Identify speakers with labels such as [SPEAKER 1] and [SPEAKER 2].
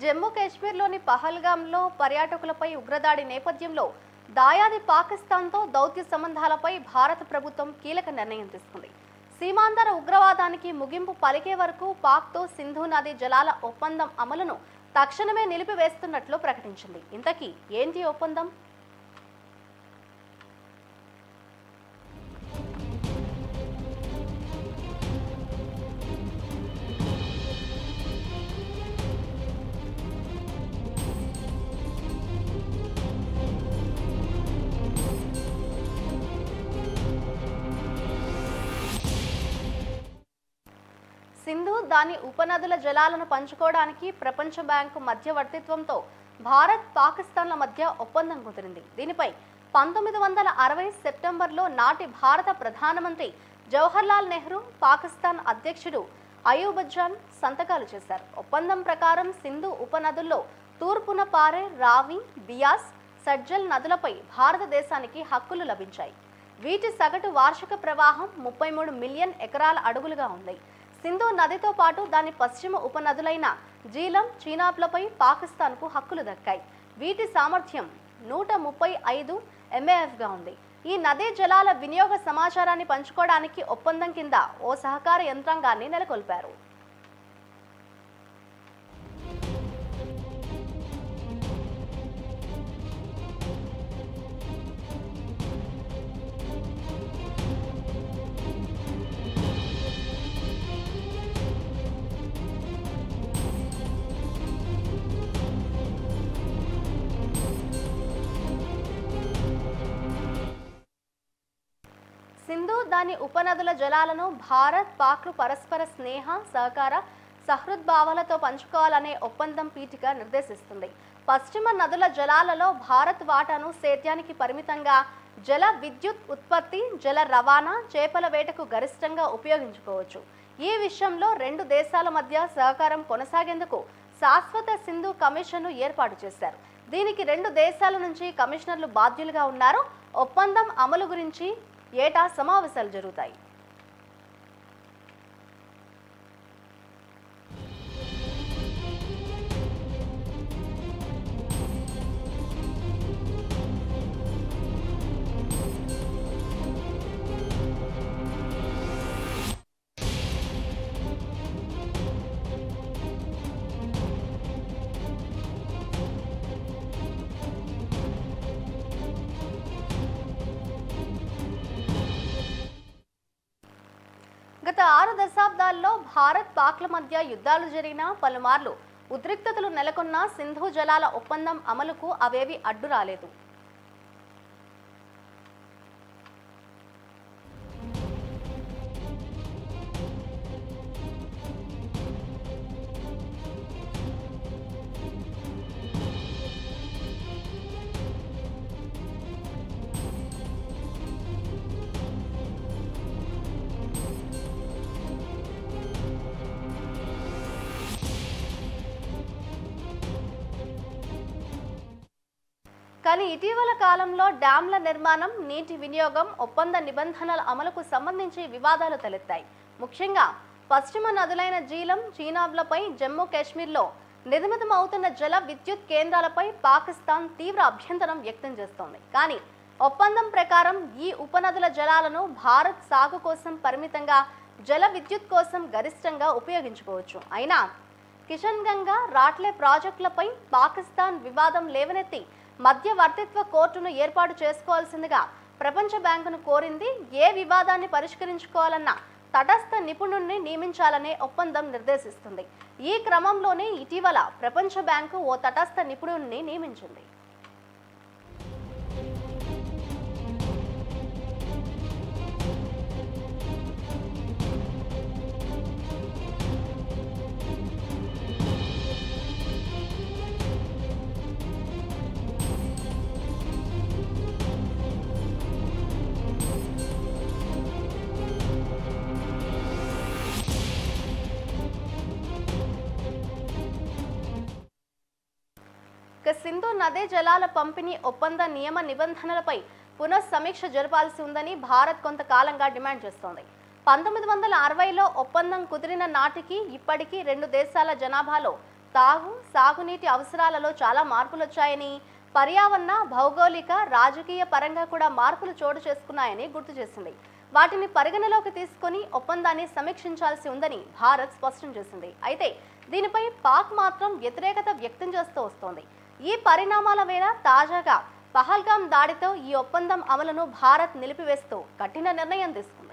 [SPEAKER 1] జమ్మూ కాశ్మీర్లోని పహల్గామ్లో పర్యాటకులపై ఉగ్రదాడి నేపథ్యంలో దాయాది పాకిస్తాన్తో దౌత్య సంబంధాలపై భారత ప్రభుత్వం కీలక నిర్ణయం తీసుకుంది. సీమాంతర ఉగ్రవాదానికి ముగింపు పలికే వరకు పాక్తో సింధు నదీ జలాల ఒప్పందం అమలును తక్షణమే నిలిపివేస్తున్నట్లు ప్రకటించింది. ఇంతకీ ఏంటి ఒప్పందం? సింధు దాని ఉపనదుల జలాలను పంచుకోవడానికి ప్రపంచ బ్యాంకు మధ్యవర్తిత్వంతో భారత్ పాకిస్తాన్ల మధ్య ఒప్పందం కుదిరింది. దీనిపై 1960 సెప్టెంబర్లో నాటి భారత ప్రధానమంత్రి జవహర్లాల్ నెహ్రూ, పాకిస్తాన్ అధ్యక్షుడు అయూబ్ సంతకాలు చేశారు. ఒప్పందం ప్రకారం సింధు ఉపనదుల్లో తూర్పున పారే రావి, బియాస్, సడ్జల్ నదులపై భారతదేశానికి హక్కులు లభించాయి. వీటి సగటు వార్షిక ప్రవాహం 33 మిలియన్ ఎకరాల అడుగులుగా ఉంది. సింధు నదితో పాటు దాని పశ్చిమ ఉపనదులైన జీలం, చీనాబ్లపై పాకిస్తాన్కు హక్కులు దక్కాయి. వీటి సామర్థ్యం 135 MAFగా ఉంది. ఈ నదీ జలాల వినియోగ సమాచారాన్ని పంచుకోవడానికి ఒప్పందం కింద ఓ సహకార యంత్రాంగాన్ని నెలకొల్పారు. సింధు దాని ఉపనదుల జలాలను భారత్, పాక్లు పరస్పర స్నేహ, సహకార, సహృద్భావాలతో పంచుకోవాలనే ఒప్పందం పీఠిక నిర్దేశిస్తుంది. పశ్చిమ నదుల జలాలలో భారత్ వాటాను సేద్యానికి పరిమితంగా, జల విద్యుత్ ఉత్పత్తి, జల రవాణా, చేపల వేటకు గరిష్టంగా ఉపయోగించుకోవచ్చు. ఈ విషయంలో రెండు దేశాల మధ్య సహకారం కొనసాగేందుకు శాశ్వత సింధు కమిషన్ను ఏర్పాటు చేశారు. దీనికి రెండు దేశాల నుంచి కమిషనర్లు బాధ్యులుగా ఉన్నారు. ఒప్పందం అమలు గురించి ఏటా సమావేశాలు జరుగుతాయి. గత 6 దశాబ్దాల్లో భారత్, పాక్ల మధ్య యుద్ధాలు జరిగినా, పలుమార్లు ఉద్రిక్తతలు నెలకొన్న సింధు జలాల ఒప్పందం అమలుకు అవేవి అడ్డు రాలేదు. కానీ ఇటీవల కాలంలో డ్యాంల నిర్మాణం, నీటి వినియోగం, ఒప్పంద నిబంధనల అమలుకు సంబంధించి వివాదాలు తలెత్తాయి. ముఖ్యంగా పశ్చిమ నదులైన జీలం, చీనాబ్లపై జమ్మూ కాశ్మీర్లో నిర్మితమవుతున్న జల విద్యుత్ కేంద్రాలపై పాకిస్తాన్ తీవ్ర అభ్యంతరం వ్యక్తం చేస్తోంది. కానీ ఒప్పందం ప్రకారం ఈ ఉపనదుల జలాలను భారత్ సాగు కోసం పరిమితంగా, జల విద్యుత్ కోసం గరిష్టంగా ఉపయోగించుకోవచ్చు. అయినా కిషన్ గంగా, రాట్లే ప్రాజెక్టులపై పాకిస్తాన్ వివాదం లేవనెత్తి మధ్యవర్తిత్వ కోర్టును ఏర్పాటు చేసుకోవాల్సిందిగా ప్రపంచ బ్యాంకును కోరింది. ఏ వివాదాన్ని పరిష్కరించుకోవాలన్నా తటస్థ నిపుణుడిని నియమించాలనే ఒప్పందం నిర్దేశిస్తుంది. ఈ క్రమంలోనే ఇటీవల ప్రపంచ బ్యాంకు ఓ తటస్థ నిపుణుడిని నియమించింది. సింధు నదీ జలాల పంపిణీ ఒప్పంద నియమ నిబంధనలపై పునఃసమీక్ష జరపాల్సి ఉందని భారత్ కొంతకాలంగా డిమాండ్ చేస్తోంది. 1960లో ఒప్పందం కుదిరిన నాటికి ఇప్పటికీ రెండు దేశాల జనాభాలో తాగు సాగునీటి అవసరాలలో చాలా మార్పులు వచ్చాయని, పర్యావరణ భౌగోళిక రాజకీయ పరంగా కూడా మార్పులు చోటు చేసుకున్నాయని గుర్తు చేసింది. వాటిని పరిగణలోకి తీసుకొని ఒప్పందాన్ని సమీక్షించాల్సి ఉందని భారత్ స్పష్టం చేసింది. అయితే దీనిపై పాక్ మాత్రం వ్యతిరేకత వ్యక్తం చేస్తూ వస్తోంది. ఈ పరిణామాల వేళ తాజాగా పహల్గాం దాడితో ఈ ఒప్పందం అమలును భారత్ నిలిపివేస్తూ కఠిన నిర్ణయం తీసుకుంది.